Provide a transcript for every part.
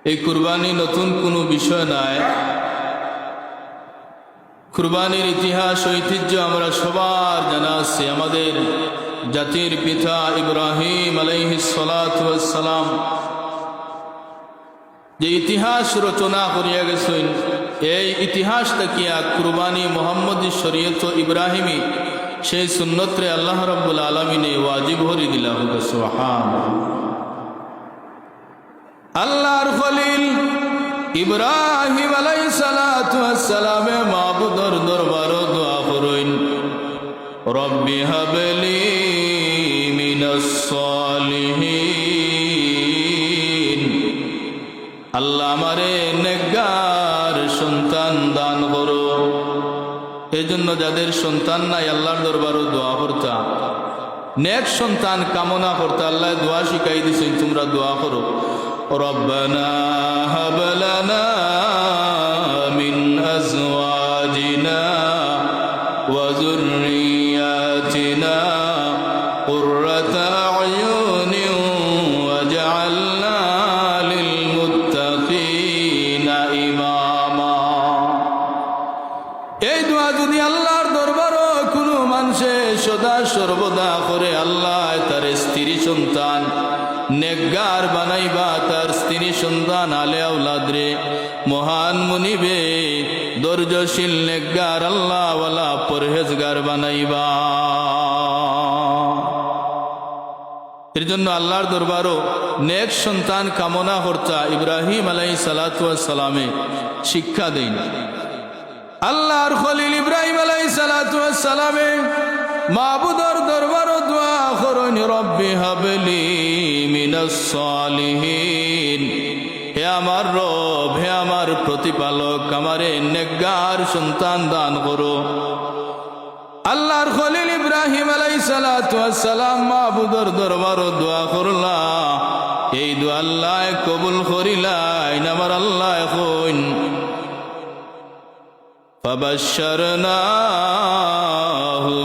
এই কুরবানি নতুন কোনো বিষয় নয়। কুরবানির ইতিহাস ঐতিহ্য আমরা সবার জানা আছে। আমাদের জাতির পিতা ইব্রাহিম আলাইহিস সালাতু ওয়াস সালাম যে ইতিহাস রচনা করিয়া গেছেন, এই ইতিহাস তাকিয়া কুরবানি মুহাম্মদী শরীয়ত ইব্রাহিমী সেই সুন্নতরে আল্লাহ রাব্বুল আলামিনে ওয়াজিব হরি দিলা হোক। সুবহানাল্লাহ। আল্লাহর খলিল ইব্রাহিম আলাইহিস সালাতু ওয়াস সালামে মাবুদর দরবারে দোয়া করেন, রব্বি হাবলি মিনাস সালিহিন। আল্লাহ আমারে নেককার সন্তান দান করো। এই জন্য যাদের সন্তান নাই আল্লাহর দরবারে দোয়া করতা, নেক সন্তান কামনা করতে আল্লাহ দোয়া শিখাই দিয়েছেন, তোমরা দোয়া করো, রব্বানা হাব লানা মিন আজওয়াজিনা ওয়া যুররিয়াতিনা কুররাতা আয়ুনিন ওয়াজআলনা লিল মুত্তাকিনা ইমামা। এই দোয়া যদি আল্লাহর দরবারে কোনো মানুষে সদা সর্বদা করে, আল্লাহ তার স্ত্রী সন্তান নেককার বানাইবা, তার স্ত্রী সন্তান আলে আওলাদরে মহান মুনিবে ধৈর্যশীল নেককার আল্লাহ ওয়ালা পরহেজগার বানাইবা। এর জন্য আল্লাহর দরবারও নেক সন্তান কামনা করতা ইব্রাহিম আলাইহিস সালাতু ওয়াস সালামে শিক্ষা দেন। আল্লাহর খলিল ইব্রাহিম আলাইহিস সালাতু ওয়াস সালামে মাবুদর দরবারে দোয়া করেন, রব্বি হাবলি মিনাস সালিহিন। হে আমার রব, হে আমার প্রতিপালক, আমারে নেককার সন্তান দান করো। আল্লাহর খলিল ইব্রাহিম আলাইহিস সালাতু ওয়াস সালাম মাবুদর দরবারে দোয়া করলা, এই দোয়া আল্লাহ কবুল করিলেন। আমার আল্লাহ কইন, فبشرناه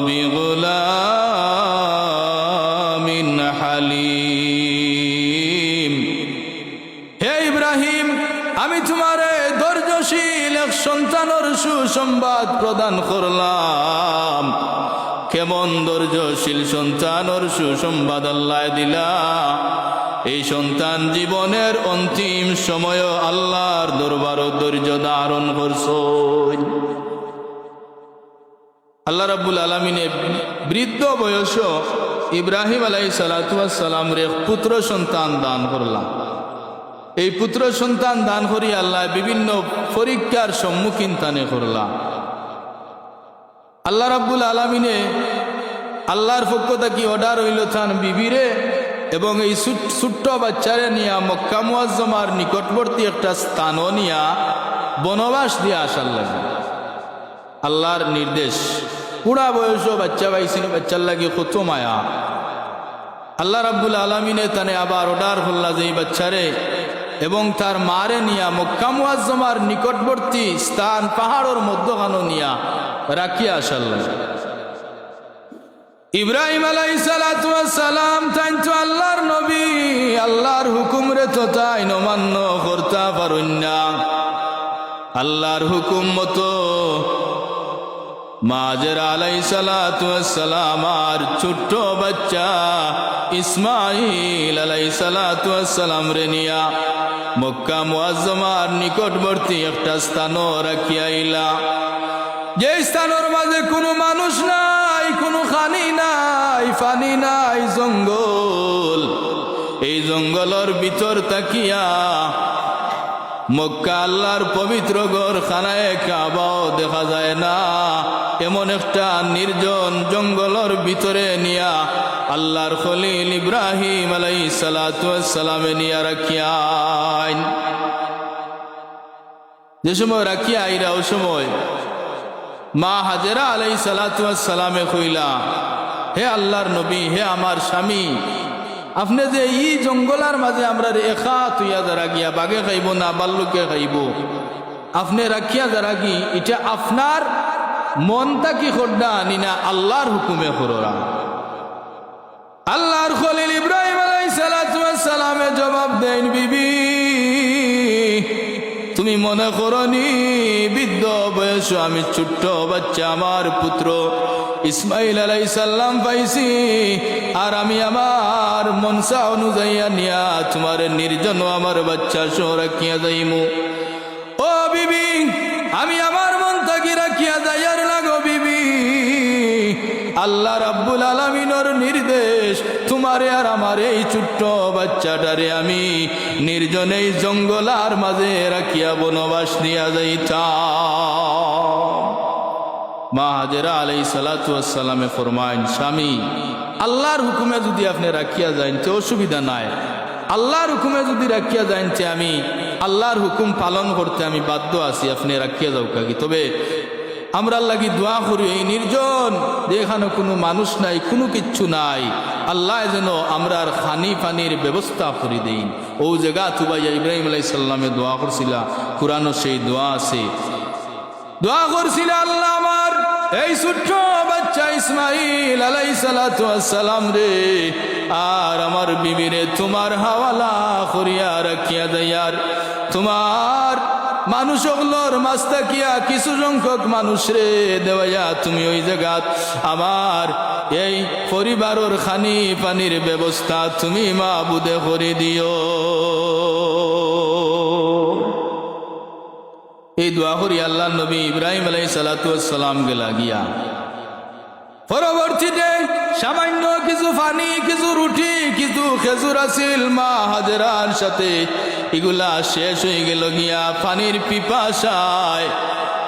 بغلام حليم। হে ইব্রাহিম, আমি তোমারে ধৈর্যশীল এক সন্তানের সুসংবাদ প্রদান করলাম। কেমন ধৈর্যশীল সন্তানের সুসংবাদ আল্লাহ দিলা। এই সন্তান জীবনের অন্তিম সময় আল্লাহর দরবারে ধৈর্য ধারণ করছেন। আল্লাহ রাব্বুল আলামিনে বৃদ্ধ বয়স ইব্রাহিম আলাইহিস সালাতু ওয়াস সালাম রে পুত্র সন্তান দান করলাম। এই পুত্র সন্তান দান করি আল্লাহ বিভিন্ন পরীক্ষার সম্মুখীন তানে করলাম। আল্লাহ রাব্বুল আলামিনে আল্লাহর পক্ষ থেকে অর্ডার হইল, থান বিবিরে এবং এই ছোট্ট বাচ্চারে নিয়া মক্কা মুআজ্জমার নিকটবর্তী একটা স্থানও নিয়া বনবাস দিয়ে আসার লাগে। আল্লাহর নির্দেশ। পুরা বয়স বাচ্চা পাইছিল, বাচ্চার লাগে কত মায়া। আল্লাহ রাব্বুল আলামিনে তানে আবার অর্ডার করলা যে এই বাচ্চারে এবং তার মারে নিয়া মক্কা মুআজ্জমার নিকটবর্তী স্থান পাহাড়ের মধ্যখানো নিয়া রাখিয়া আসার লাগে। ইব্রাহিম আলাইহিস সালাতু ওয়াস সালাম তাই তো আল্লাহর নবী, আল্লাহর হুকুম রে তো তাই অমান্য করতে পারেন না। আল্লাহর হুকুম মতো হাজেরা আলাইহিস সালাতু ওয়াস সালাম আর ছোট্ট বাচ্চা ইসমাঈল আলাইহিস সালাতু ওয়াস সালাম রে নিয়া মক্কা মুআজ্জমার নিকটবর্তী একটা স্থান রাখিয়া আইলা। যে স্থানের মাঝে কোনো মানুষ নাই, কোনো খানি নাই, পানি নাই, জঙ্গল। এই জঙ্গলের ভিতর তাকিয়া মক্কা আল্লাহর পবিত্র ঘর খানায়ে কাবাও দেখা যায় না। এমন একটা নির্জন জঙ্গলের ভিতরে নিয়া আল্লাহর খলিল ইব্রাহিম আলাইহিস সালাতু ওয়াস সালামে নিয়া রাখিয়া। যে সময় রাখিয়া আইরা ওই সময় মা হাজেরা আলাইহিস সালাতু ওয়াস সালামে কইলা, হে আল্লাহর নবী, হে আমার স্বামী, আপনি যে এই জঙ্গলার মাঝে আমরা একা তুইয়া যারা গিয়া বাঘে খাইব না বাল্লুকে খাইব, আপনি রাখিয়া যারা গি এটা আপনার মনটা কি খোড্ডা আনি না আল্লাহর হুকুমে কররা। আল্লাহর খলিল ইব্রাহিম আলাইহিস সালাতু ওয়াস সালামে জবাব দেন, বিবি তুমি মনে করনি বৃদ্ধ বয়স আমি ছোট্ট বাচ্চা আমার পুত্র ইসমাইল আলাইহিস সালাম পাইছি, আর আমি আমার মনসা অনুযায়ী নিয়া তোমার নির্জন আমার বাচ্চা সহ রাখিয়া যাইমু। ও বিবি, আমি আমার মন থাকি রাখিয়া যাইয়ার লাগো বিবি। আল্লাহ রাব্বুল আলামিনের নির্দেশ, তোমারে আর আমার এই ছোট্ট বাচ্চাটারে আমি নির্জনেই জঙ্গলার মাঝে রাখিয়া বনবাস নিয়া যাইতাম। মা হাজেরা আলাইহিস সালাতু ওয়াস সালামে ফরমাইন, স্বামী আল্লাহর হুকুমে যদি আপনি রাখিয়া যাইন তো অসুবিধা নাই, আল্লাহর হুকুমে যদি রাখিয়া যাইন যে আমি আল্লাহর হুকুম পালন করতে আমি বাধ্য আছি, আপনি রাখিয়া যাও কাকি। তবে আমরা লাগি দোয়া করি এই নির্জন যেখানে কোনো মানুষ নাই, কোনো কিচ্ছু নাই, আল্লাহ যেন আমরার খানি পানির ব্যবস্থা করে দেই। ও জায়গা তুবাইয়া ইব্রাহিম আলাইহিস সালামে দোয়া করছিল, কুরআনও সেই দোয়া আছে। দোয়া করছিল, আল্লাহ আমার এই ছোট্ট বাচ্চা ইসমাইল আলাইহিস সালাতু ওয়াস সালাম রে আর আমার বিবিরে তোমার হাওয়ালা করিয়া রাখিয়া দেয়ার। তোমার মানুষগুলোর মাঝ থাকিয়া কিছু সংখ্যক মানুষ রে দেওয়া তুমি ওই জায়গাত আমার এই পরিবারের খানি পানির ব্যবস্থা তুমি মাবুদে করে দিও। এই দোয়া করি আল্লাহ নবী ইব্রাহিম আলাইহিস সালাতু ওয়াস সালাম গেলা গিয়া পরবর্তীতে সামান্য কিছু পানি, কিছু রুটি, কিছু খেজুর আছিল মা হাজেরার সাথে, এগুলা শেষ হয়ে গেল গিয়া পানির পিপাসায়।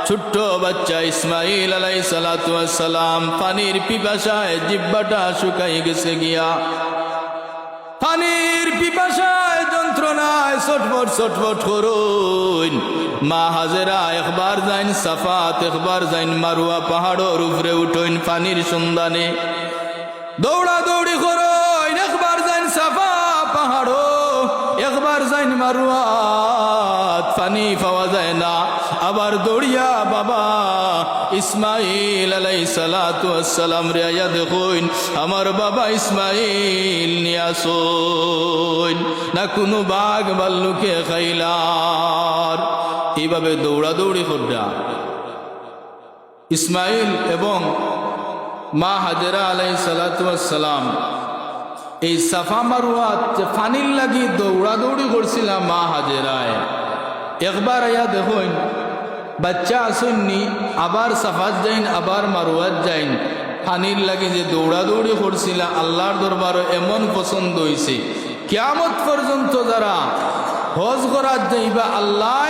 ছোট্ট বাচ্চা ইসমাইল আলাইহিস সালাতু ওয়াস সালাম পানির পিপাসায় জিহ্বাটা শুকাই গেছে গিয়া, পানির পিপাসায় যন্ত্রণায় ছটফট ছটফট করুন। মা হাজেরা একবার যাইন সাফাত, একবার যাইন মারুয়া, পাহাড়ের উপরে উঠইন পানির সন্ধানে, দৌড়া দৌড়ি করইন। একবার যাইন সাফা পাহাড়, একবার যাইন মারুয়া, পানি পাওয়া যায় না। আবার দৌড়িয়া বাবা ইসমাইল আলাইহিস সালাতু ওয়াস সালাম রে আয়া দেখুন আমার বাবা ইসমাইল নিয়ে আসুন, না কোনো বাঘ ভাল্লুকে খাইলার। এইভাবে দৌড়াদৌড়ি করডা ইসমাইল এবং মা হাজেরা আলাইহিস সালাতু ওয়াস সালাম এই সাফা মারওয়াত যে পানির লাগি দৌড়াদৌড়ি করছিলাম মা হাজেরায়। একবার আয়া দেখুন বাচ্চা আসেননি, আবার সাফাত যাইন, আবার মারওয়াত যাইন, পানির লাগি যে দৌড়াদৌড়ি করছিলাম আল্লাহর দরবারে এমন পছন্দ হয়েছে। কিয়ামত পর্যন্ত যারা হজ করার যাইবা আল্লাহ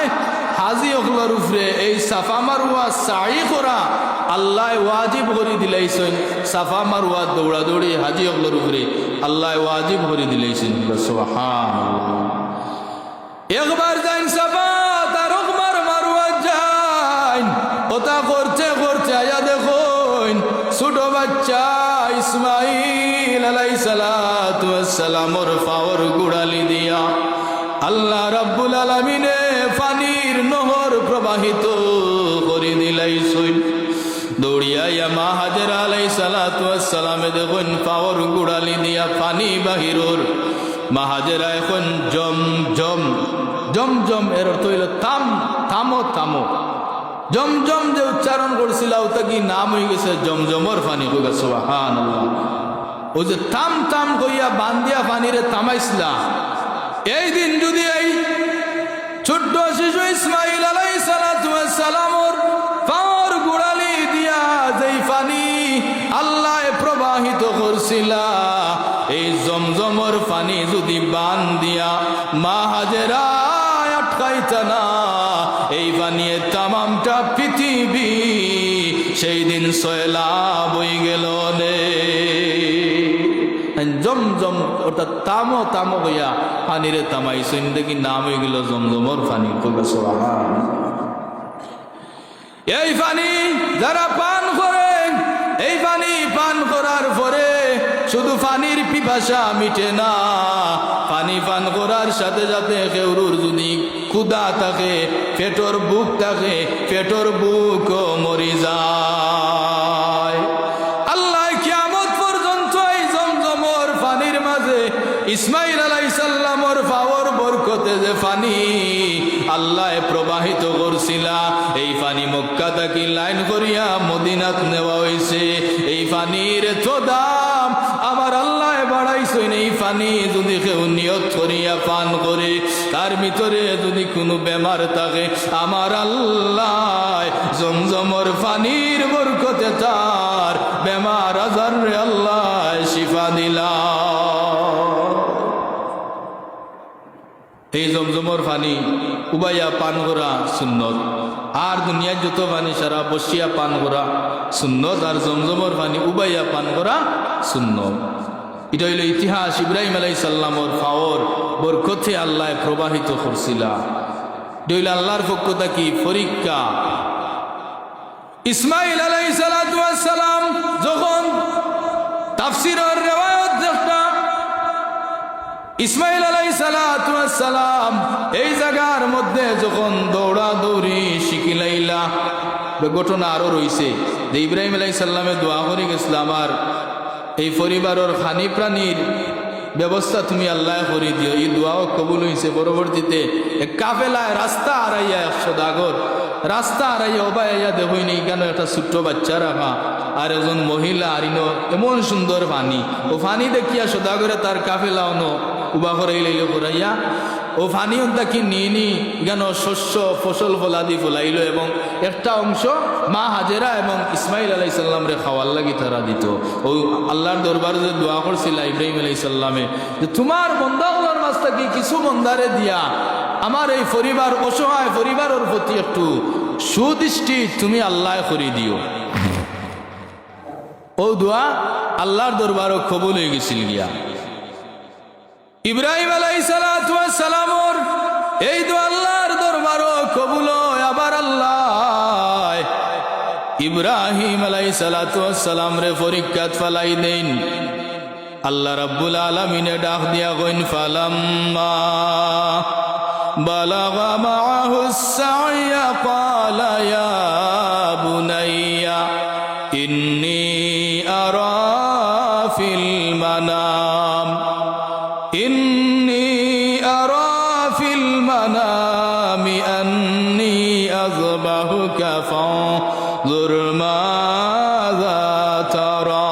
হাজি অগলার উপরে এই সাফা মারওয়া সাই করা আল্লাহ ওয়াজিব করে দিলাইছেন। সাফা মারওয়া দৌড়াদৌড়ি হাজি অগলার উপরে আল্লাহ ওয়াজিব করে দিলাইছেন। সুবহানাল্লাহ। একবার যাইন সাফা তার একবার মারওয়া যাইন, ওটা করতে করতে আয়া দেখুন ছোট বাচ্চা ইসমাইল আলাইহিস সালাতু ওয়াস সালামর পাওয়ার গুড়ালি দিয়া আল্লাহ রাব্বুল আলামিনে পানির নহর প্রবাহিত করে দিলাইছেন। দৌড়িয়া মা হাজেরা আলাইহিস সালাতু ওয়াস সালামে দেখুন পাওয়ার গুড়ালি দিয়া পানি বাহিরর। মা হাজেরা এখন জম জম জম জম এর অর্থ হইল থাম, থামো থামো। জমজম যে উচ্চারণ করছিল ওটা কি নাম হয়ে গেছে জমজমর পানি। সুবহানাল্লাহ। ও যে থাম থাম কইয়া বান্দিয়া পানিরে থামাইছিলা, এই দিন যদি এই ছোট্ট শিশু ইসমাইল আলাইহিস সালাতু ওয়াস সালামর পাওয়ার গুড়ালি দিয়া যেই পানি আল্লাহ প্রবাহিত করছিলা, এই জমজমর পানি যদি বান দিয়া মা হাজেরা আটকাইতা না, এই পানিয়ে তামামটা পৃথিবী সেই দিন সয়লাব হয়ে গেল নে। জমজম অর্থাৎ তামো তামো হইয়া পানিরে তামাইছেন দেখি নাম হয়ে গেল জমজমর পানি। এই পানি যারা পান করেন, এই পানি পান করার পরে শুধু পানির পিপাসা মিটে না, পানি পান করার সাথে সাথে কেউরুর যদি ক্ষুধা থাকে, পেটর বুক থাকে, পেটর বুকও মরি যায়। আল্লাহ কিয়ামত পর্যন্ত এই জমজমর পানির মাঝে ইসমাইল আলাইহিস সালামর পাওয়ার বরকতে যে পানি আল্লাহ প্রবাহিত করছিলা এই পানি মক্কা থেকে লাইন করিয়া মদিনাত নেওয়া হয়েছে। এই পানির এত দাম আমার আল্লাহ বাড়াইছেন। এই পানি যদি কেউ নিয়ত করিয়া পান করে তার ভিতরে যদি কোনো বেমার থাকে আমার আল্লাহ জমজমর পানির বরকতে তার বেমার আজার রে আল্লাহ শিফা দিলা। এই জমজমর পানি উবাইয়া পান করা সুন্নত, আর দুনিয়ার যত পানি সারা বসিয়া পান করা সুন্নত, আর জমজমর পানি উবাইয়া পান করা সুন্নত। এটা হইল ইতিহাস। ইব্রাহিম আলাইহিস সালামর পাওয়ার বরকতে আল্লাহ প্রবাহিত করছিলা। এটা হইল আল্লাহর পক্ষ থেকে পরীক্ষা। ইসমাইল আলাইহিস সালাম যখন তাফসীরের রিওয়ায়াত দেখতা ইসমাইল আলাইহিস সালাম এই জায়গার মধ্যে যখন দৌড়াদৌড়ি শিখিলাইলা, ঘটনা আরো রয়েছে যে ইব্রাহিম আলাইহিস সালামে দোয়া করে গেছিল আমার এই পরিবারের খানি প্রাণীর ব্যবস্থা তুমি আল্লাহ করে দিও। এই দোয়াও কবুল হয়েছে। পরবর্তীতে এক কাফেলায় রাস্তা হারাইয়া 100 দাগর রাস্তা হারাইয়া ওবাইয়া দেখই নেই কেন একটা ছোট্ট বাচ্চা রাখা আর একজন মহিলা আরিনো এমন সুন্দর পানি, ও পানি দেখিয়া সদাগরে তার কাফেলা অন উবা করে লাইল করাইয়া ও পানি কি নিয়ে নি কেন শস্য ফসল ফলাদি ফলাইল এবং একটা অংশ মা হাজেরা এবং ইসমাইল আলাইহিস সালামরে খাওয়ার লাগি তারা দিত। ও আল্লাহর দরবারে যে দোয়া করছিল ইব্রাহিম আলাইহিস সালামে যে তোমার বন্দাগুলোর মাঝ থেকে কিছু বন্দারে দিয়া আমার এই পরিবার অসহায় পরিবারের প্রতি একটু সুদৃষ্টি তুমি আল্লাহ করে দিও। ও দোয়া আল্লাহর দরবারও কবুল হয়ে গেছিল গিয়া। ইব্রাহিম আলাইহিস সালামর এই দোয়া আল্লাহর দরবারও কবুল হয়। আবার আল্লাহ ইব্রাহিম আলাইহিস সালাম রে পরীক্ষাত ফালাই দেন। আল্লাহ রাব্বুল আলামিনে ডাক দিয়া কইন ফালাম্মা বালাগা মাআহুস সাইয়া ক্বালা ইয়া বুনাইয়া ইন্নী আরা ফিল মানাম ইন্নী আরা ফিল মানামি আন্নী আযবাহুকা ফানজুর মাযা তারা।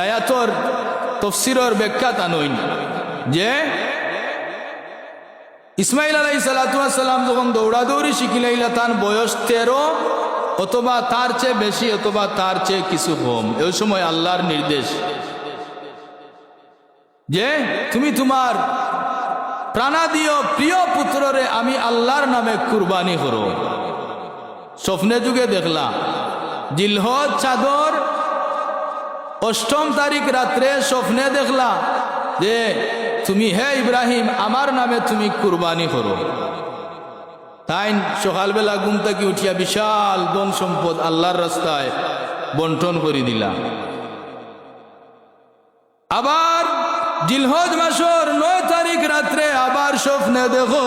আয়াতর তাফসীরের ব্যাখ্যা তানইন যে ইসমাইল আলাইহিস সালাম যখন দৌড়াদৌড়ি শিখিলাইলা তার বয়স 13 অথবা তার চেয়ে বেশি অথবা তার চেয়ে কিছু কম। এই সময় আল্লাহর নির্দেশ যে তুমি তোমার প্রাণাদিও প্রিয় পুত্ররে আমি আল্লাহর নামে কুরবানি করো। স্বপ্নে যুগে দেখলা জিলহজ চাঁদর 8ম তারিখ রাত্রে স্বপ্নে দেখলা যে তুমি হে ইব্রাহিম আমার নামে তুমি কুরবানি করো। তাই সকালবেলা ঘুম থেকে উঠিয়া বিশাল ধন সম্পদ আল্লাহর রাস্তায় বন্টন করে দিলা। আবার জিলহজ মাসের 9 তারিখ রাত্রে আবার স্বপ্নে দেখো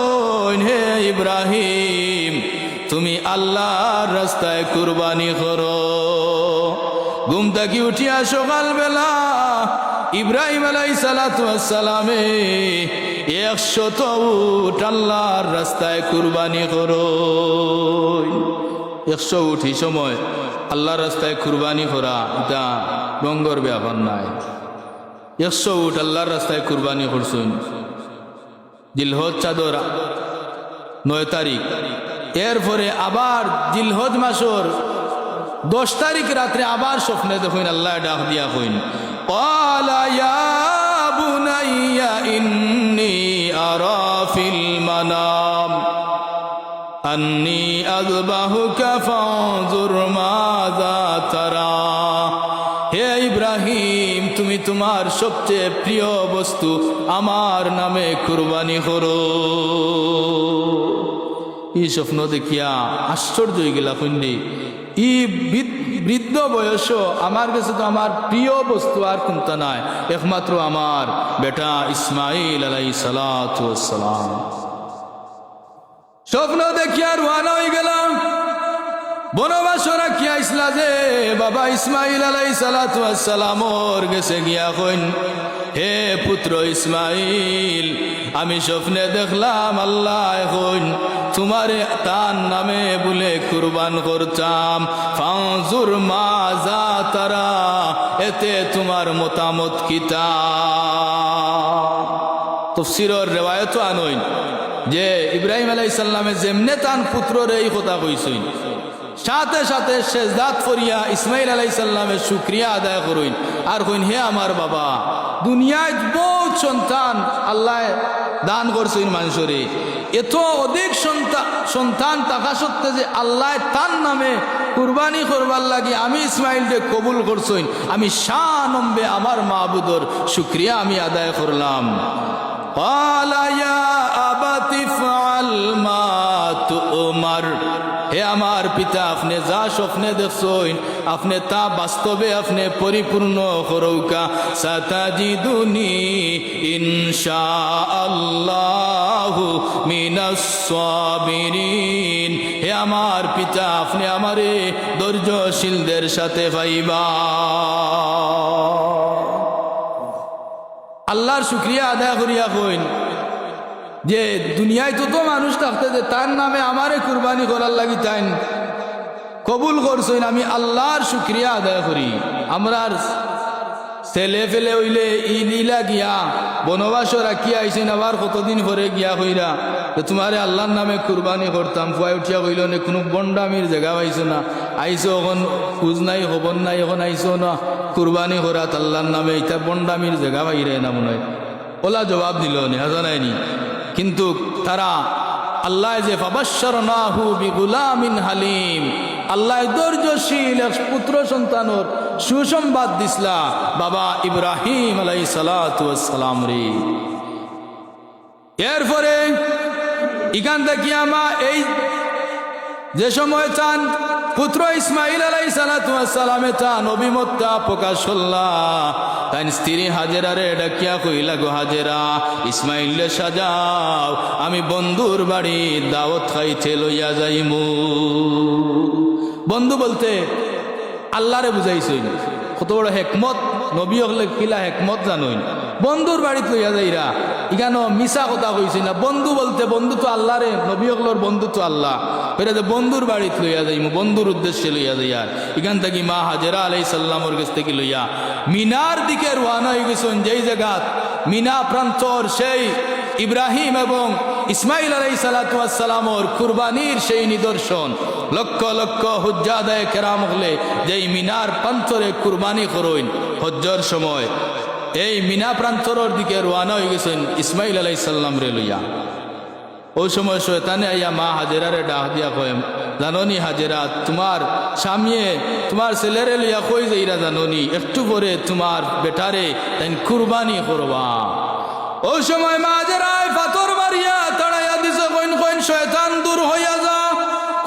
হে ইব্রাহিম তুমি আল্লাহর রাস্তায় কুরবানি করো। ঘুম থেকে উঠিয়া সকালবেলা ইব্রাহিম আলাইহিস সালামে 100 উট আল্লাহর রাস্তায় কুরবানি করো। 100 উট এই সময় আল্লাহর রাস্তায় কুরবানি করা এটা রঙ্গর ব্যাপার নাই। 100 উট আল্লাহর রাস্তায় কুরবানি করছেন জিলহজ চাঁদর 9 তারিখ। এরপরে আবার জিলহজ মাসের 10 তারিখ রাত্রে আবার স্বপ্নে দেখুন আল্লাহ ডাক দিয়া কইন ক্বালা ইয়া বুনাইয়া ইন্নী আরা ফিল মানাম আন্নী আযবাহুকা ফানজুর মাযা তারা। হে ইব্রাহিম তুমি তোমার সবচেয়ে প্রিয় বস্তু আমার নামে কুরবানি করো। এই স্বপ্ন দেখিয়া আশ্চর্য হয়ে গেলা কইন্দি ই বৃদ্ধ বয়স আমার কাছে তো আমার প্রিয় বস্তু আর কোনটা নাই, একমাত্র আমার বেটা ইসমাইল আলাইহিস সালাম। স্বপ্ন দেখিয়া রওনা হয়ে গেলাম। বনবাস রাখিয়া ইসলা যে বাবা ইসমাইল আলাইহিস সালামর গেছে গিয়া কইন হে পুত্র ইসমাইল, আমি স্বপ্নে দেখলাম আল্লাহ এখন তোমারে তার নামে বলে কুরবান করতাম। ফানজুর মাজা তারা, এতে তোমার মতামত কিতা? তাফসীরের রিওয়ায়াত আনইন যে ইব্রাহিম আলাইহিস সালামে যেমনে তান পুত্রর এই কথা কইছেন, সাথে সাথে সেজদাত করিয়া ইসমাইল আলাইহিস সালামের শুকরিয়া আদায় করুন আর কইন, হে আমার বাবা, দুনিয়ায় বহুত সন্তান আল্লাহ দান করছেন মানুষরে, এত অধিক সন্তান থাকা সত্ত্বে যে আল্লাহ তার নামে কুরবানি করবার লাগি আমি ইসমাইলকে কবুল করছেন, আমি শানম্বে আমার মাবুদর শুকরিয়া আমি আদায় করলাম। হে আমার পিতা, আপনি যা স্বপ্নে দেখছেন আপনি তা বাস্তবে আপনি পরিপূর্ণ করৌকা। সাতাজিদুনি ইনশাআল্লাহু মিনাস সাবিরিন। হে আমার পিতা, আপনি আমারে ধৈর্যশীলদের সাথে পাইবা। আল্লাহর শুকরিয়া আদায় করিয়া কইন যে দুনিয়ায় তত মানুষ থাকতে যে তার নামে আমারে কুরবানি করার লাগি তাই কবুল করছেন, আমি আল্লাহর শুকরিয়া আদায় করি। আমরার ছেলে ফেলে হইলে ইলা গিয়া বনবাস রাখিয়া আইসেন, আবার কতদিন পরে গিয়া হইরা যে তোমারে আল্লাহর নামে কুরবানি করতাম, ফুয়াই উঠিয়া হইল না, কোনো বন্ডামির জায়গা পাইছো না, আইসো এখন খুঁজ নাই খবর নাই, এখন আইসো না কুরবানি করাত আল্লাহর নামে, এটা বন্ডামির জায়গা পাইরে না মনে হয়। ওলা জবাব দিল নি, হাজানায়নি। কিন্তু তারা আল্লাহ যে ফাবাশশারনাহু বিগুলামিন হালিম, আল্লাহ ধৈর্যশীল এক পুত্র সন্তানর সুসংবাদ দিসলা বাবা ইব্রাহিম আলাইহিস সালাতু ওয়াস সালাম রে। এরপরে ইখান থেকে আমা এই যে সময় চান পুত্র ইসমাইল আলাইহিস সালাতু ওয়াস সালামে চান অভিমতটা প্রকাশ হল্লা, তাই স্ত্রী হাজেরারে ডাকিয়া কইলা, গো হাজেরা, ইসমাইলে সাজাও, আমি বন্ধুর বাড়ি দাওয়াত খাইতে লইয়া যাইমু। বন্ধু বলতে আল্লাহরে বুঝাইছেন, কত বড় হেকমত, নবী হলে কিলা হেকমত জানইন। বন্ধুর বাড়িতে লইয়া যাইরা, ইখানো মিশা কথা কইছে না। বন্ধু বলতে বন্ধু তো আল্লাহ রে, নবী হকলর বন্ধু তো আল্লাহ, যে বন্ধুর বাড়িতে লইয়া যাইমু, বন্ধুর উদ্দেশ্যে লইয়া যাইয়ার। ইখান থেকে মা হাজেরা আলাইহিস সালামের কাছ থেকে লইয়া মিনার দিকে রওনা হয়ে গেছেন, যেই জায়গা মিনা প্রান্তর সেই ইব্রাহিম এবং ইসমাইল আলাইহিস সালাতু ওয়াস সালামর কুরবানির সেই নিদর্শন। লক্ষ লক্ষ হুজ্জাদায়ে কেরাম হলে যেই মিনার প্রান্তরে কুরবানি করইন হজ্জর সময়, এই মিনা প্রান্তরের দিকে রওনা হয়ে গেছেন ইসমাইল আলাইহিস সালাম রে লইয়া। ওই সময় শয়তানে আইয়া মা হাজেরারে ডাক দিয়া কয়, জাননি হাজেরা, তোমার স্বামীয়ে তোমার ছেলেরে লইয়া কই যাইরা জাননি, একটু পরে তোমার বেটারে তাই কুরবানি করবা। ওই সময় মা হাজেরায় পাথর মারিয়া তাড়াইয়া দিছে, কইন কইন শয়তান দূর হইয়া যা,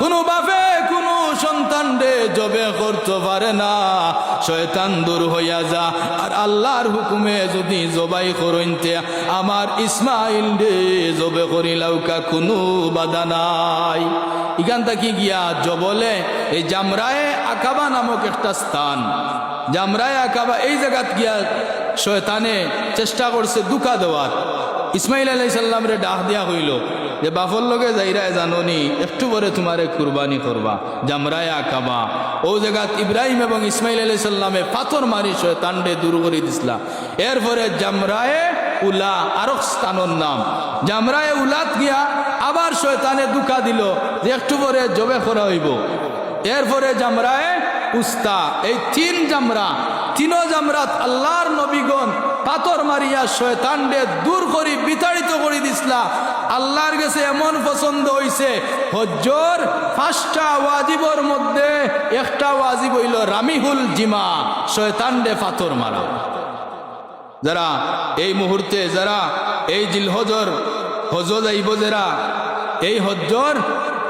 কোনো বাপে কোনো সন্তান রে জবে করতে পারে না, শয়তান দূর হইয়া যা। আর আল্লাহর হুকুমে যদি জবাই করইনতে আমার ইসমাইল রে জবে করিলাউকা, কোনো বাধা নাই। ইখান থেকে গিয়া জবলে এই জামরায়ে আকাবা নামক একটা স্থান, জামরায়ে আকাবা, এই জায়গাত গিয়া শয়তানে চেষ্টা করছে দুকা দেওয়ার। ইসমাইল আলাইহিস সালাম রে ডাক দিয়া হইল যে বাপর লগে যাইরায় জাননি, একটু পরে তোমারে কুরবানি করবা, জামরায়ে আকাবা। ও জায়গাত ইব্রাহিম এবং ইসমাইল আলাইহিস সালামে পাথর মারি শয়তান রে দূর করে দিসলা। এরপরে জামরায়ে উলা আরেক স্থানের নাম, জামরায়ে উলাত গিয়া আবার শয়তানে দুকা দিল যে একটু পরে জবে করা হইব। এরপরে জামরায়ে উস্তা, এই তিন জামরা, তিনো জামরাত আল্লাহর নবীগণ পাথর মারিয়া শয়তান রে দূর করি বিতাড়িত করে দিসলা। আল্লাহর কাছে এমন পছন্দ হইছে, হজ্জর 5টা ওয়াজিবর মধ্যে একটা ওয়াজিব হইল রামিহুল জিমা, শয়তান রে পাথর মারা। যারা এই মুহূর্তে যারা এই জিলহজর হজ যাইব, যারা এই হজ্জর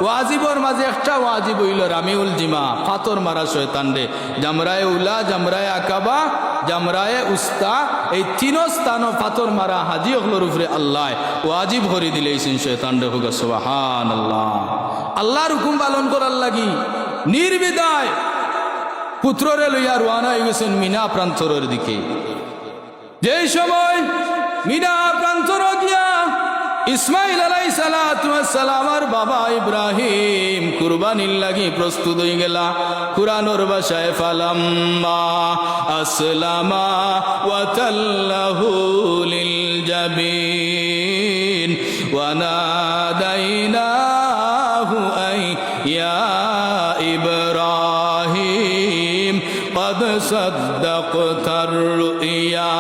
ওয়াজিবর মাঝে একটা ওয়াজিব হইল রামিউল জিমা, পাথর মারা শয়তান রে। জামরায়ে উলা, জামরায়ে আকাবা, জামরায়ে উস্তা, এই তিন স্থানও পাথর মারা হাজি হকলর উপরে আল্লাহ ওয়াজিব করে দিলেছেন শয়তান রে। হোক সুবহানাল্লাহ। আল্লাহর হুকুম পালন করার লাগি নির্বিদায় পুত্ররে লইয়া রওনা হয়ে গেছেন মিনা প্রান্তরের দিকে। যেই সময় মিনা প্রান্তর গিয়া ইসমাইল আলাইহিস সালাতু ওয়াস সালামের বাবা ইব্রাহিম কুরবানির লাগি প্রস্তুত হয়ে গেলা। কুরআনের ভাষায় ফালাম্মা আসলামা ওয়া তাল্লাহু লিল জাবিন ওয়া নাদাইনাহু আই ইয়া ইব্রাহিম قد صدقت الرؤيا।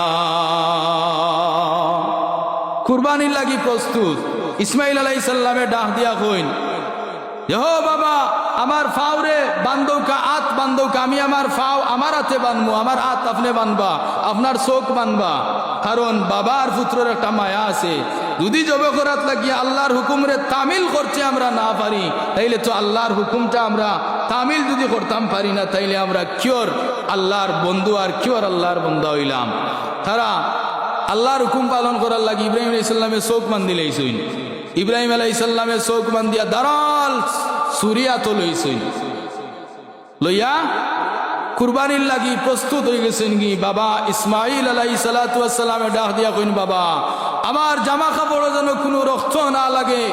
কুরবানির লাগি প্রস্তুত। ইসমাইল আলাইহিস সালামে ডাক দিয়া কইন, ও বাবা আমার ফাওরে বান্ধৌকা আত বান্ধৌকা, আমি আমার ফাও আমার হাতে বানবো, আমার হাত আপনি বানবা, আপনার চোখ বানবা। কারণ বাবার পুত্রের একটা মায়া আছে। যদি জবে করাত লাগিয়ে আল্লাহর হুকুমরে তামিল করতে আমরা না পারি, তাইলে তো আল্লাহর হুকুমটা আমরা তামিল যদি করতাম পারি না, তাইলে আমরা কিওর আল্লাহর বন্ধু আর কিওর আল্লাহর বন্ধা হইলাম। তারা আল্লাহর হুকুম পালন করার লাগি ইব্রাহিম আলাইহিস সালামের চোখ বান্ধি লইছইন। ইব্রাহিম আলাইহিস সালামের চোখ বান্ধিয়া দারাল সুরিয়া তো লইছইন, লইয়া কুরবানির লাগি প্রস্তুত হয়ে গেছেন কি। বাবা ইসমাইল আলাইহিস সালাতু ওয়াস সালামে ডাক দিয়া কইন, বাবা আমার জামা কাপড় যেন কোনো রক্ত না লাগে,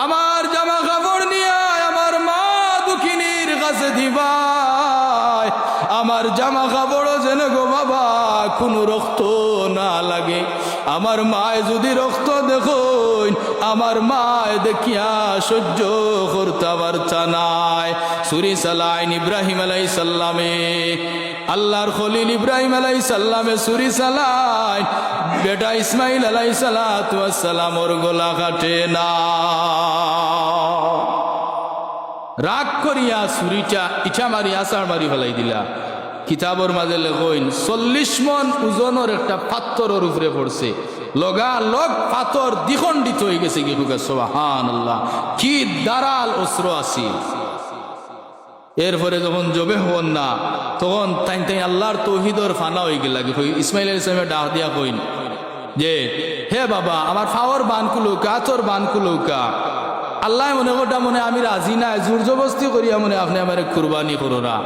আমার জামা কাপড় নিয়ে আমার মা দুঃখিনীর কাছে দিবা, আমার জামা কাপড় যেন গো বাবা কোনো রক্ত না লাগে। আমার মায় যদি রক্ত দেখুন, আমার মায় দেখিয়া সহ্য করতে পারতা নাই। ছুরি চালাইন ইব্রাহিম আলাইহিস সালামে, আল্লাহর খলিল ইব্রাহিম আলাইহিস সালামে ছুরি চালাইন, বেটা ইসমাইল আলাইহিস সালাতু ওয়াস সালামর গলা কাটে না। রাগ করিয়া ছুরিটা ইটা মারি আছাড় মারি ফেলাই দিলা। কিতাবর মাঝে লেখইন 40 মন ওজনের একটা পাথরের উপরে পড়ছে, লগা লগ পাথর দ্বিখণ্ডিত হয়ে গেছে। কি সুবহানাল্লাহ, কি দারাল অস্ত্র আছে। এরপরে যখন জবে হন না, তখন তাই তাই আল্লাহর তৌহিদর ফানা হয়ে গেল। ইসমাইল আলাইহিস সালামের ডাক দিয়া কইন যে, হে বাবা আমার ফাওয়ার বান কুলৌকা, তোর বান কুলৌকা। আল্লাহ মনে গোটা মনে আমি রাজি নাই, জোর জবস্তি করিয়া মনে আপনি আমার কুরবানি করো না।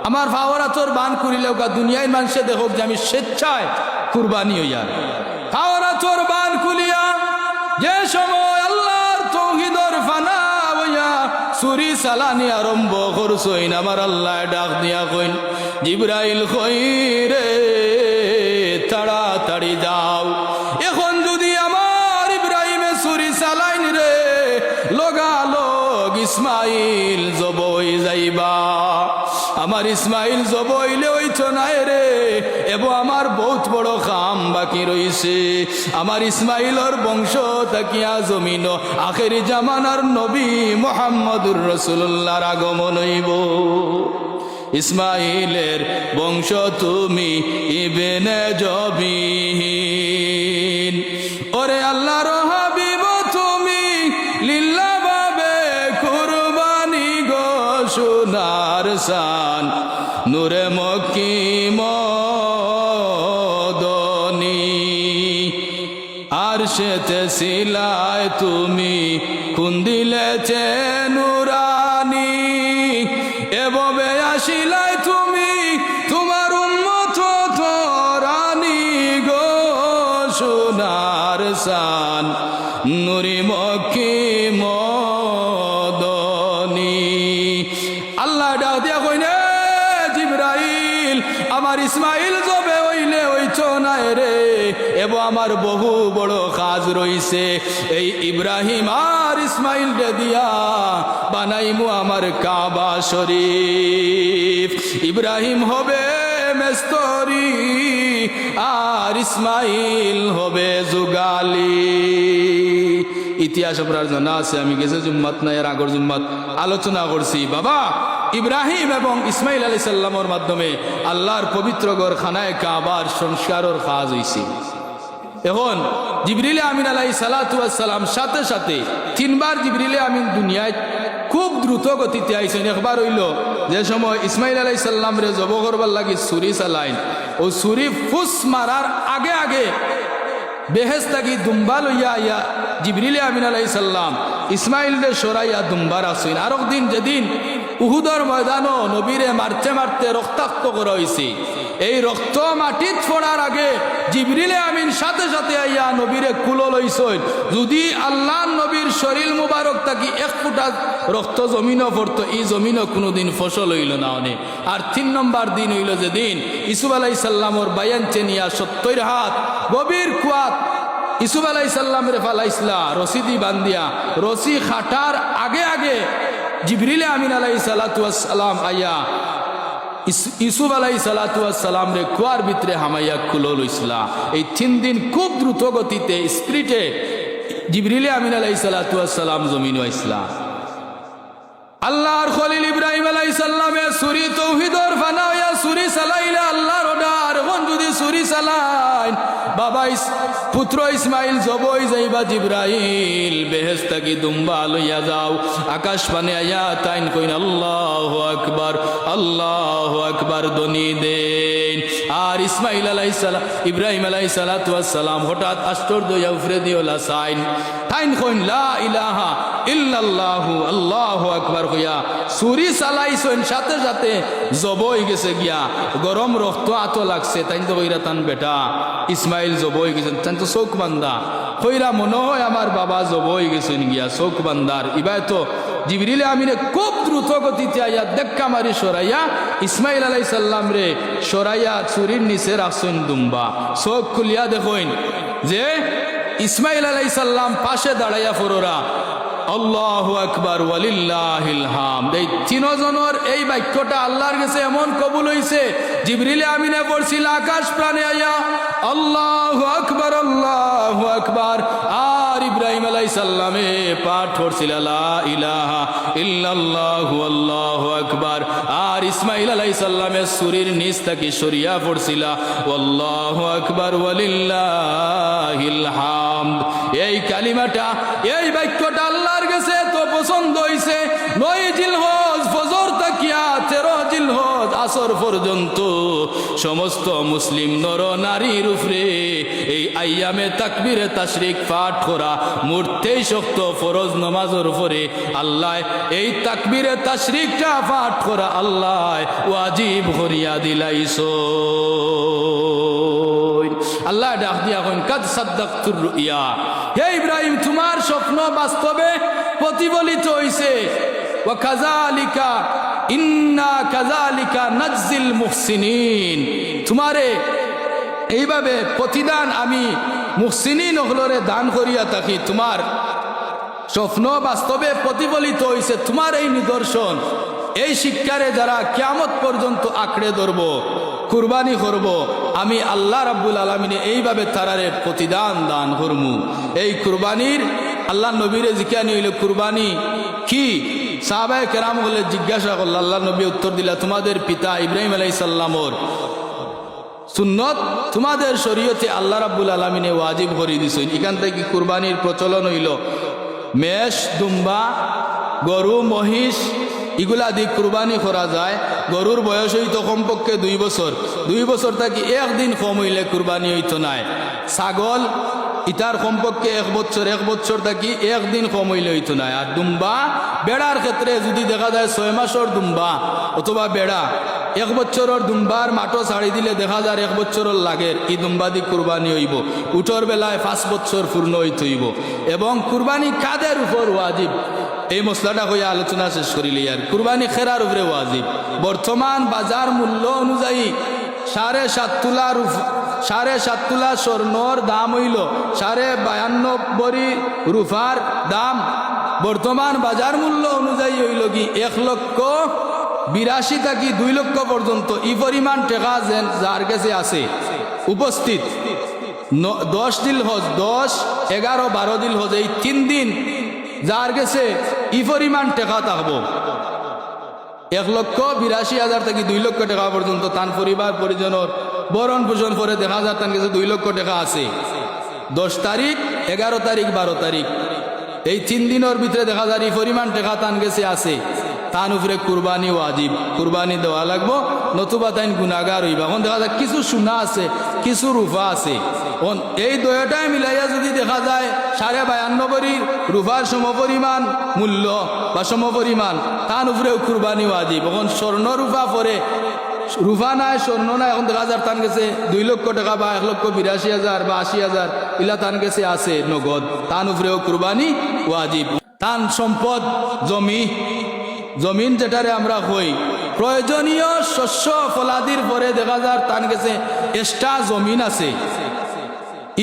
আমার ফাওয়ার তোর বান করিলেও দুনিয়ায় মানুষে দেখক যে আমি স্বেচ্ছায় কুরবানি হইয়া। ফাওয়ার তোর বান কুলিয়া যে সময় আল্লাহর তৌহিদর ফানা হইয়া ছুরি চালানি আরম্ভ করছইন, আমার আল্লাহ ডাক দিয়া কইন, জিবরাইল কইরে তাড়াতাড়ি যাও। এখন যদি আমার ইব্রাহিমে ছুরি চালাইন রে, লগালগ ইসমাইল জবই যাইবা। আমার ইসমাইল জবইলে হইতো নাই রে, এবং আমার বহুত বড় কাম বাকি রইছে। আমার ইসমাইলর বংশ তাকিয়া জমিন আখেরি জামানার নবী মুহাম্মদুর রাসূলুল্লাহর আগমন হইব। ইসমাইলের বংশ তুমি ইবনে জবিন, ওরে আল্লাহর হাবিব তুমি লিল্লাহ বাবে কুরবানি গো সোনার শান, নূরে মক্কি মদনী। আরশেতে সিলায় তুমি খুন দিলেছে নুরানি, এভাবে আসিলাই তুমি তোমার উম্মত রানী গো সোনার শান, নুরি মক্কি মদনী। আল্লাহ ডাক দিয়া কইনে, জিবরাইল আমার ইসমাইল জবে হইলে হইতো না রে, এবং আমার বহু বড় কাজ রইছে। এই ইব্রাহিম আর ইসমাইল রে দিয়া বানাইমু আমার কাবা শরীফ। ইব্রাহিম হবে মেস্তরি আর ইসমাইল হবে যুগালি। ইতিহাস আপনার জানা আছে, আমি গেছে জুম্মাত না এর আগর জুম্মাত আলোচনা করছি। বাবা ইব্রাহিম এবং ইসমাইল আলাইহিস সালামের মাধ্যমে আল্লাহর পবিত্র ঘর খানায় কাবার সংস্কারের কাজ হইছে। এখন জিবরিল আমিন আলাইহিস সালাতু ওয়াস সালাম সাথে সাথে 3 বার জিবরিল আমিন দুনিয়ায় খুব দ্রুত গতিতে আইছেন। একবার হইল যে সময় ইসমাইল আলাইহিস সালাম রে জব করবার লাগি ছুরি চালাইন, ও ছুরি ফুস মারার আগে আগে বেহেশত থাকি দুম্বা লইয়া আইয়া জিবরিল আমিন আলাইহিস সালাম ইসমাইল রে সরাইয়া দুম্বার আসইন। আর একদিন যেদিন উহুদর ময়দানও নবীরে মারতে মারতে রক্তাক্ত করা হয়েছে, এই রক্ত মাটিত পড়ার আগে জিবরিলে আমিন সাথে সাথে আইয়া নবীরে কুলো লইছইন। যদি আল্লাহ নবীর শরীর মুবারক থাকি এক ফুটা রক্ত জমিনও পড়তো, এই জমিনও কোনোদিন ফসল হইল না অনেক। আর 3 নম্বর দিন হইল যেদিন ইসুফ আলাইহিস সালামর বায়ান চেনিয়া 70 হাত গভীর কুয়াত ইসুফ আলাইহিস সালামের ফালাইসলা রশিদি বান্দিয়া, রশি খাটার আগে আগে জিবরিলে আমিন আলাইহিস সালাতু ওয়াস সালাম আইয়া ইসুফ আলাইহিস সালাতু ওয়াস সালাম রে কুয়ার ভিতরে হামাইয়া খুলো লইসলা। এই 3 দিন খুব দ্রুত গতিতে স্পিরিটে জিবরিলে আমিন আলাইহিস সালাতু ওয়াস সালাম জমিন আইসলা। আল্লাহর খলিল ইব্রাহিম আলাইহিস সালামে সুরি তৌহিদর ফানা হইয়া সুরি চালাইলে আল্লাহর অর্ডার, এখন যদি সুরি চালাইন বাবা পুত্র ইসমাইল জবই যাইবা জিব্রাইল বেহেশত কি দুম্বা লইয়া যাও। আকাশ পানে আয়া তাইন কইন আল্লাহু আকবার দনি দেন। আর ইসমাইল আলাইহিস সালাম ইব্রাহিম আলাইহিস সালাতু ওয়াস সালাম হঠাৎ আশ্চর্য হইয়া উফরে দিওলা সাইন তাইন কইন লা ইলাহা ইল্লাল্লাহু আল্লাহু আকবার কইয়া সুরি চালাইছেন, সাথে সাথে জবই গেছে গিয়া গরম রক্ত আত লাগছে। তাই তো কইরা তান বেটা ইসমাইল জবই গেছেন, তাই তো চোখ বান্দা কইরা মনে হয় আমার বাবা জবই গেছেন গিয়া চোখ বান্দার। ইবাই তো জিবরিলে আমিনে খুব দ্রুত গতিতে আইয়া দেখা মারি সরাইয়া ইসমাইল আলাইহিস সালাম রে সরাইয়া চুরির নিচে রাখছেন দুম্বা। চোখ খুলিয়া দেখেন যে ইসমাইল আলাইহিস সালাম পাশে দাঁড়াইয়া ফরোরা আল্লাহু আকবার ওয়ালিল্লাহিল হামদ। এই 3 জনের এই বাক্যটা আল্লাহর কাছে এমন কবুল হইছে, জিবরিলে আমিনে পড়ছিল আকাশ প্রাণে আইয়া আল্লাহু আকবার। আর ইব্রাহিম আলাইহিস সালামে পাঠ করছিল লা ইলাহা ইল্লাল্লাহু আল্লাহু আকবার। আর ইসমাইল আলাইহিস সালামের সুরির নিচ থেকে সরিয়া পড়ছিল আল্লাহু আকবার ওয়ালিল্লাহিল হামদ। এই কালিমাটা এই বাক্যটা আল্লাহর কাছে তো পছন্দ হইছে। 9 জিলহজ ফজর তাকিয়া 13 জিলহজ আসর পর্যন্ত সমস্ত মুসলিম নর নারীর উপরে এই আইয়ামে তাকবীরে তাশরিক পাঠ করা মুহূর্তেই শক্ত ফরজ নামাজের উপরে আল্লাহ এই তাকবীরে তাশরিকটা পাঠ করা আল্লাহ ওয়াজিব করিয়া দিলাইছো। আল্লাহ ডাক দিয়া কইন কাদ সাদ্দাকতুর রুইয়া, হে ইব্রাহিম তোমার স্বপ্ন বাস্তবে প্রতিফলিত হইছে। ওয়া কাযালিকা ইন্না কাযালিকা নাজজিল মুহসিনিন, তোমারে এইভাবে প্রতিদান আমি মুহসিনিন হলরে দান করিয়া থাকি। তোমার স্বপ্ন বাস্তবে প্রতিফলিত হইছে। তোমার এই নিদর্শন এই শিক্ষারে যারা কিয়ামত পর্যন্ত আঁকড়ে ধরব কুরবানি করব, আমি আল্লাহ রাব্বুল আলামিন এইভাবে তারারে প্রতিদান দান করমু। এই কুরবানির আল্লাহ নবীরে জিজ্ঞাসা হইল কুরবানি কি? সাহাবায়ে কেরাম বলে জিজ্ঞাসা করল, আল্লাহ নবী উত্তর দিলা তোমাদের পিতা ইব্রাহিম আলাইহিস সালামর সুন্নত তোমাদের শরীয়তে আল্লাহ রাব্বুল আলামিনে ওয়াজিব করে দিছেন। এখান থেকে কুরবানির প্রচলন হইল। মেষ দুম্বা গরু মহিষ এগুলা দিয়ে কুরবানি করা যায়। গরুর বয়স হইতো কমপক্ষে 2 বছর, 2 বছর থাকি 1 দিন কম হইলে কুরবানি হইতো নাই। ছাগল ইটার কমপক্ষে 1 বছর, 1 বছর থাকি 1 দিন কম হইলে হইতো নাই। আর দুম্বা বেড়ার ক্ষেত্রে যদি দেখা যায় 6 মাসের দুম্বা অথবা বেড়া 1 বছরের দুম্বার মাঠও ছাড়ি দিলে দেখা যায় 1 বছরের লাগের এই দুম্বা দিয়ে কুরবানি হইব। উঠোর বেলায় 5 বছর পূর্ণ হইতে হইব। এবং কুরবানি কাদের উপর ওয়াজিব এই মশলাটা হইয়া আলোচনা শেষ করিলে আর কুরবানি খেরার উপরে ওয়াজিব। বর্তমান বাজার মূল্য অনুযায়ী 7.5 তোলা স্বর্ণর দাম হইল 52.5 রুফার দাম। বর্তমান বাজার মূল্য অনুযায়ী হইল কি 1,82,000 থেকে 2 লক্ষ পর্যন্ত এই পরিমাণ টাকা যার কাছে আছে উপস্থিত। 10 দিল হজ, 10, 11, 12 দিল হজ এই 3 দিন যার কাছে এই পরিমাণ টাকা থাকবো 1,82,000 থেকে 2 লক্ষ টাকা পর্যন্ত তান পরিবার পরিজনের বরণ পোষণ করে দেখা যায় তার কাছে 2 লক্ষ টাকা আছে। 10 তারিখ, 11 তারিখ, 12 তারিখ এই 3 দিনের ভিতরে দেখা যায় এই পরিমাণ টাকা তান কাছে আছে। তান উপরে কুরবানি ওয়াজিব, কুরবানি দেওয়া লাগবো, নতুবা তাই গুনাহগার হইবা। এখন দেখা যায় কিছু সোনা আছে, কিছু রূপা আছে। এই দুয়োটাই মিলাইয়া যদি দেখা যায় 52.5 রূপার সমপরিমাণ মূল্য বা সমপরিমাণ, তার উপরেও কুরবানি ওয়াজিব। এখন স্বর্ণ রূপা পরে রুফা নাই স্বর্ণ নাই, এখন দেখা যার তান গেছে 2 লক্ষ টাকা বা 1,82,000 বা 80,000 ইলা তান গেছে আছে নগদ, তান উপরেও কুরবানি ওয়াজিব। তান সম্পদ জমিন যেটারে আমরা হই প্রয়োজনীয় শস্য ফলাদির পরে দেখা যার তান গেছে এক্সট্রা জমিন আছে,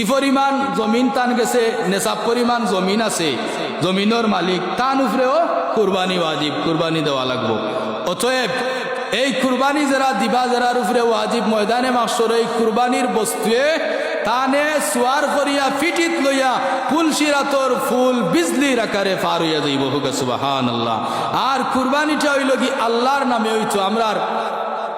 ই পরিমাণ জমিন তান গেছে, নেশাব পরিমাণ জমিন আছে, জমিনের মালিক তান উপরেও কুরবানি ওয়াজিব, কুরবানি দেওয়া লাগবো। অতএব এই কুরবানি যারা দিবা যারার উপরে ওয়াজিব ময়দানে মাহশর এই কুরবানির বস্তুয়ে তানে সুয়ার করিয়া ফিটিত লইয়া ফুলসিরাতর ফুল বিজলির আকারে পার হইয়া যাইব। হুক সুবহানাল্লাহ। আর কুরবানিটা হইল কি আল্লাহর নামে হইতো, আমরার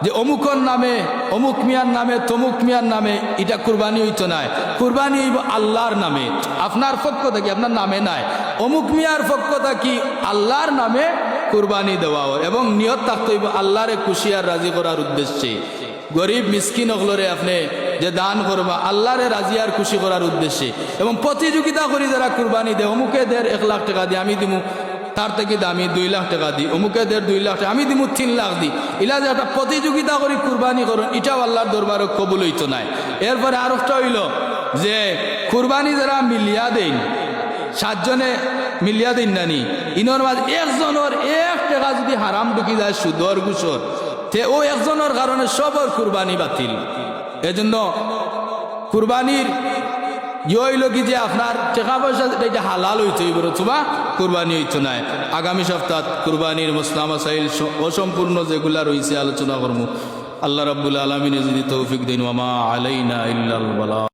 যে অমুকর নামে অমুক মিয়ার নামে তমুক মিয়ার নামে এটা কুরবানি হইতো নাই, কুরবানি হইব আল্লাহর নামে, আপনার পক্ষ থেকে, আপনার নামে নাই, অমুক মিয়ার পক্ষ থেকে আল্লাহর নামে কুরবানি দেওয়া হয় এবং নিয়ত থাকতে হইব আল্লাহরে খুশি আর রাজি করার উদ্দেশ্যে। গরিব মিসকিন হলরে আপনি যে দান করবা আল্লাহরে রাজি আর খুশি করার উদ্দেশ্যে, এবং প্রতিযোগিতা করি যারা কুরবানি দেয়, অমুকে দের 1 লাখ টাকা দিয়ে আমি দিমু, তার থেকে দামি 2 লাখ টাকা দিই, অমুকে দের 2 লাখ টাকা আমি দিমু 3 লাখ দিই, ইলা যে একটা প্রতিযোগিতা করি কুরবানি করুন, এটাও আল্লাহর দরবারে কবুল হইতো নাই। এরপরে আর একটা হইল যে কুরবানি যারা মিলিয়া দেন, 7 জনে মিলিয়া দিন নানি, ইনর মাঝে একজনের 1 টাকা যদি হারাম ঢুকি যায় সুদর ঘুষর, তে ও একজনের কারণে সবর কুরবানি বাতিল। এজন্য কুরবানির হইল কি যে আপনার টাকা পয়সা এটা হালাল হইতে হইব, তোমা কুরবানি হইতো নাই। আগামী সপ্তাহ কুরবানির মসলা মাসাইল অসম্পূর্ণ যেগুলা রয়েছে আলোচনা করবো। আল্লাহ রাব্বুল আলামিন যদি তৌফিক দেন, ওয়া মা আলাইনা ইল্লাল বালাগ।